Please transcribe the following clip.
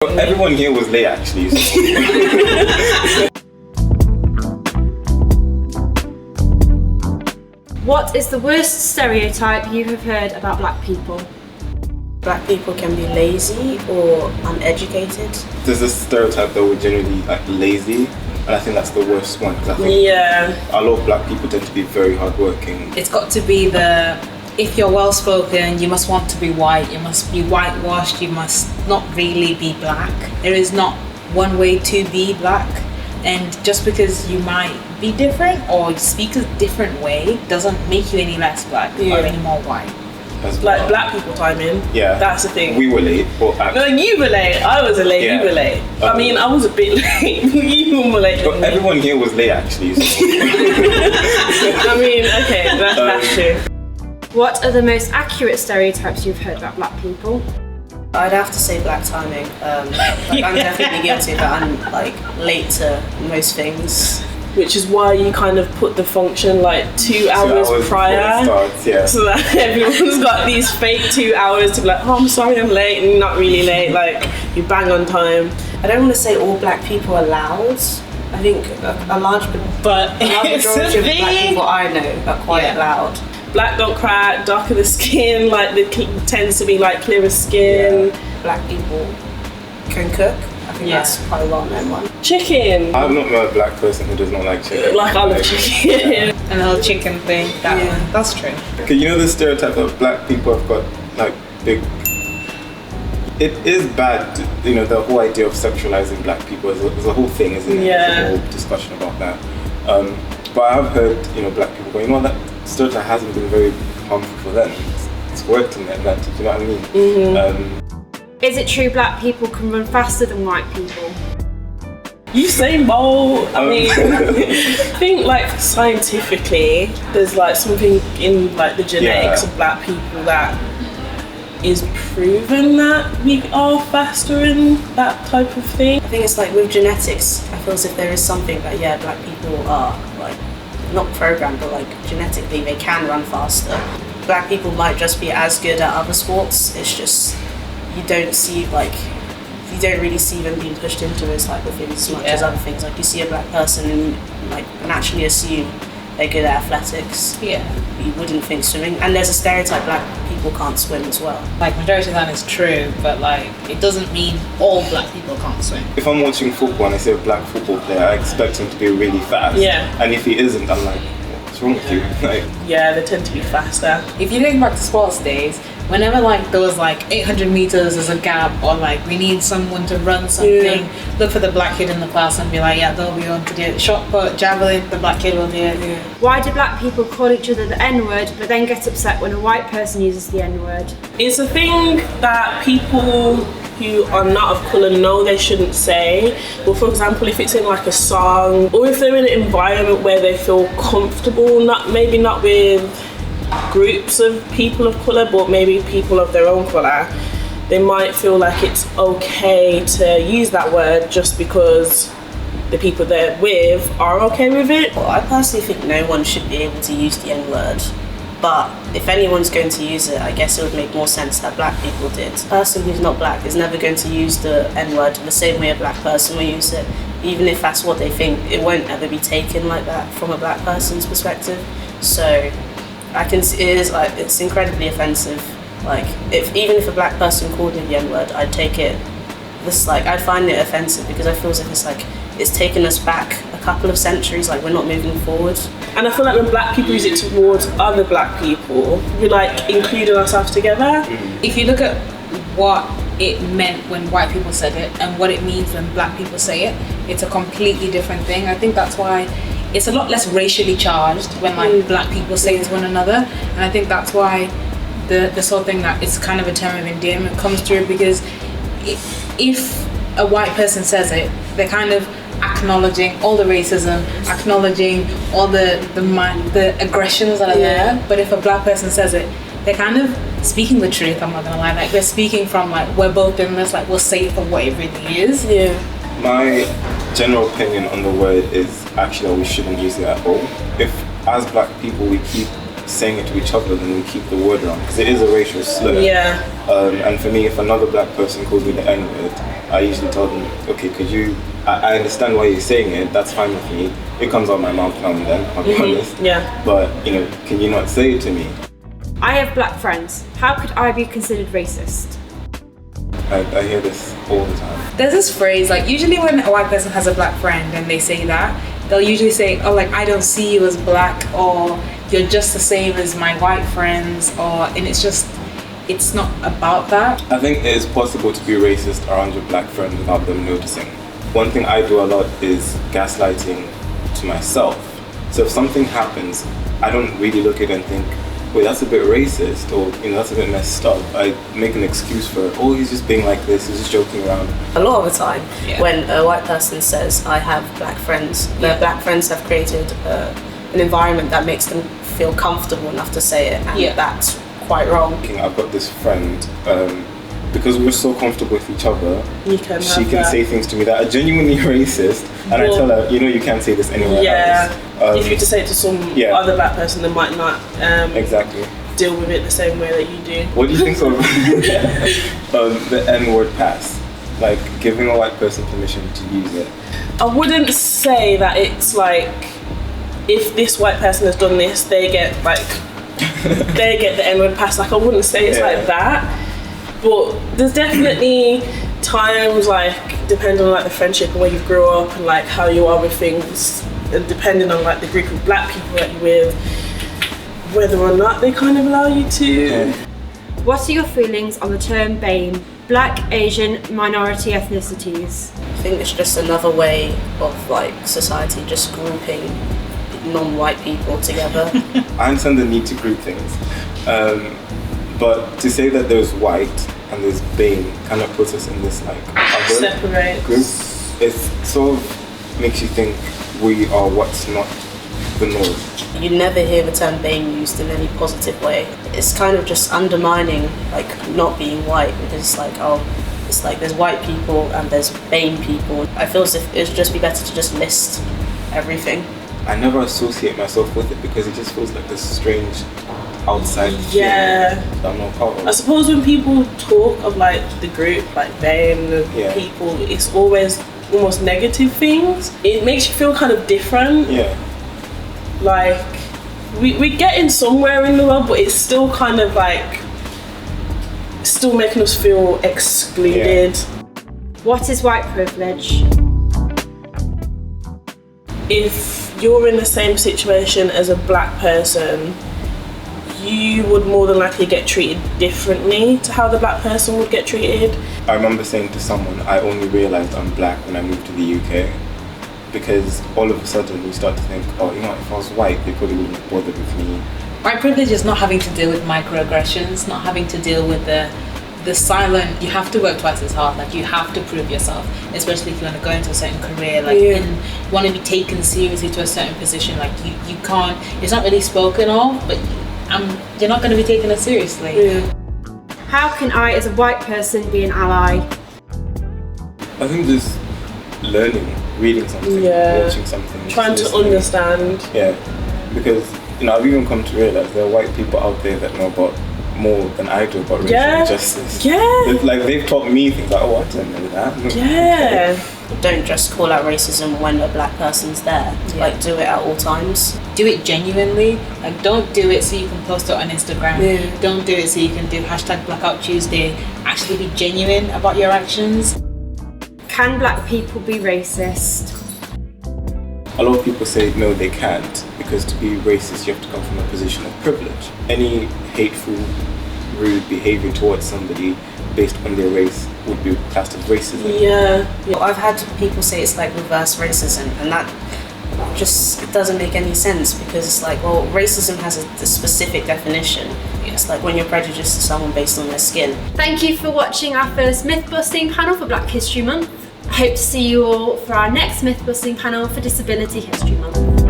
Everyone here was late actually. So. What is the worst stereotype you have heard about black people? Black people can be lazy or uneducated. There's a stereotype that we're generally like lazy, and I think that's the worst one because I think a lot of black people tend to be very hardworking. It's got to be if you're well spoken, you must want to be white, you must be whitewashed, you must not really be black. There is not one way to be black, and just because you might be different or speak a different way doesn't make you any less black or any more white. Like black people timing. Yeah. That's the thing. We were late. No, you were late. I was late. Yeah. You were late. I mean, I was a bit late. You were late. But everyone here was late actually. So. I mean, okay, that's true. What are the most accurate stereotypes you've heard about black people? I'd have to say black timing. I'm definitely guilty that I'm like late to most things. Which is why you kind of put the function like 2 hours prior, starts, so that everyone's got these fake 2 hours to be like, oh, I'm sorry I'm late, and not really late, like you bang on time. I don't want to say all black people are loud. I think a large majority of black people I know are quite loud. Black don't crack, darker the skin, like tends to be like clearer skin. Yeah. Black people can cook. I think that's quite a well-known one. Chicken. I've not met a black person who does not like chicken. Like I love chicken. And the whole chicken thing, that's true. Okay, you know the stereotype that black people have got like big. It is bad, you know, the whole idea of sexualizing black people is a whole thing, isn't it? Yeah. There's a whole discussion about that. But I have heard, you know, black people going, well, that stereotype hasn't been very harmful for them. It's worked in their advantage, you know what I mean? Mm-hmm. Is it true black people can run faster than white people? Usain Bolt. I mean, I think like scientifically, there's like something in like the genetics of black people that is proven that we are faster in that type of thing. I think it's like with genetics, I feel as if there is something that black people are like not programmed, but like genetically they can run faster. Black people might just be as good at other sports. It's just you don't really see them being pushed into those type of things as much as other things. Like you see a black person and like naturally assume they're good at athletics. Yeah. You wouldn't think swimming. And there's a stereotype black people can't swim as well. Like majority of that is true, but like it doesn't mean all black people can't swim. If I'm watching football and I see a black football player, I expect him to be really fast. Yeah. And if he isn't, I'm like, what's wrong with you? Like, yeah, they tend to be faster. If you think back to sports days, whenever like there was like 800 meters as a gap, or like we need someone to run something, look for the black kid in the class and be like, yeah, they'll be on to do it. Shot put, javelin, the black kid will do it. Yeah. Why do black people call each other the N-word but then get upset when a white person uses the N-word? It's a thing that people who are not of colour know they shouldn't say. Well, for example, if it's in like a song, or if they're in an environment where they feel comfortable, maybe not with groups of people of colour, but maybe people of their own colour, they might feel like it's okay to use that word just because the people they're with are okay with it. Well, I personally think no one should be able to use the N-word, but if anyone's going to use it, I guess it would make more sense that black people did. A person who's not black is never going to use the N-word the same way a black person will use it. Even if that's what they think, it won't ever be taken like that from a black person's perspective. So I can see it's incredibly offensive. Like even if a black person called it the N-word, I'd take it. I'd find it offensive because I feel as if it's taken us back a couple of centuries. Like we're not moving forward. And I feel like when black people use it towards other black people, we're like including ourselves together. If you look at what it meant when white people said it and what it means when black people say it, it's a completely different thing. I think that's why it's a lot less racially charged when like black people say it to one another, and I think that's why this whole thing that it's kind of a term of endearment comes through, because if a white person says it, they're kind of acknowledging all the racism, acknowledging all the aggressions that are there. But if a black person says it, they're kind of speaking the truth. I'm not gonna lie, like they're speaking from like we're both in this, like we'll say it for what it really is. Yeah. My general opinion on the word is actually that we shouldn't use it at all. If as black people we keep saying it to each other, then we keep the word around, because it is a racial slur. Yeah. And for me, if another black person calls me the N-word, I usually tell them, okay, could you, I understand why you're saying it, that's fine with me. It comes out my mouth now and then, I'll be honest. Yeah. But, you know, can you not say it to me? I have black friends. How could I be considered racist? I hear this all the time. There's this phrase, like usually when a white person has a black friend and they say that, they'll usually say, oh, like, I don't see you as black, or you're just the same as my white friends, and it's not about that. I think it is possible to be racist around your black friends without them noticing. One thing I do a lot is gaslighting to myself. So if something happens, I don't really look at it and think, wait, that's a bit racist, or, you know, that's a bit messed up. I make an excuse for it. Oh, he's just being like this, he's just joking around. A lot of the time, when a white person says, I have black friends, their black friends have created an environment that makes them feel comfortable enough to say it, and that's quite wrong. I've got this friend, because we're so comfortable with each other, she can say things to me that are genuinely racist, and I tell her, you know, you can't say this anywhere else. If you were to say it to some other black person, they might not exactly deal with it the same way that you do. What do you think of the N-word pass? Like, giving a white person permission to use it? I wouldn't say that it's like, if this white person has done this, they get like, they get the N-word pass. Like, I wouldn't say it's like that. But there's definitely times, like, depending on like the friendship and where you grew up and like how you are with things, and depending on like the group of black people that you're with, whether or not they kind of allow you to. What are your feelings on the term BAME, Black, Asian, Minority Ethnicities? I think it's just another way of like society just grouping non-white people together. I understand the need to group things, but to say that there's white and there's BAME kind of puts us in this like other Separate group. It sort of makes you think we are what's not the norm. You never hear the term BAME used in any positive way. It's kind of just undermining like not being white, because it's like, oh, it's like there's white people and there's BAME people. I feel as if it would just be better to just list everything. I never associate myself with it because it just feels like this strange outside feeling that I'm not part of. I suppose when people talk of like the group, like BAME, people, it's always almost negative things. It makes you feel kind of different. Yeah. Like, we're getting somewhere in the world, but it's still kind of like, still making us feel excluded. What is white privilege? If you're in the same situation as a black person, you would more than likely get treated differently to how the black person would get treated. I remember saying to someone, I only realised I'm black when I moved to the UK, because all of a sudden you start to think, oh, you know, if I was white, they probably wouldn't have bothered with me. White privilege is not having to deal with microaggressions, not having to deal with the silent, you have to work twice as hard, like you have to prove yourself, especially if you want to go into a certain career, like and want to be taken seriously to a certain position, like you can't, it's not really spoken of, but you're not going to be taken as seriously. How can I, as a white person, be an ally? I think just learning, reading something, watching something. Trying to understand. Yeah, because, you know, I've even come to realise there are white people out there that know about more than I do about racial justice. Like, they've taught me things like, oh, I didn't know that. Don't just call out racism when a black person's there. Like, do it at all times. Do it genuinely. Like, don't do it so you can post it on Instagram. Don't do it so you can do #Blackout Tuesday. Actually be genuine about your actions. Can black people be racist? A lot of people say no, they can't, because to be racist you have to come from a position of privilege. Any hateful, rude behaviour towards somebody based on their race would be classed as racism. I've had people say it's like reverse racism, and that just doesn't make any sense, because it's like, well, racism has a specific definition. It's like when you're prejudiced to someone based on their skin. Thank you for watching our first Mythbusting panel for Black History Month. I hope to see you all for our next Mythbusting panel for Disability History Month.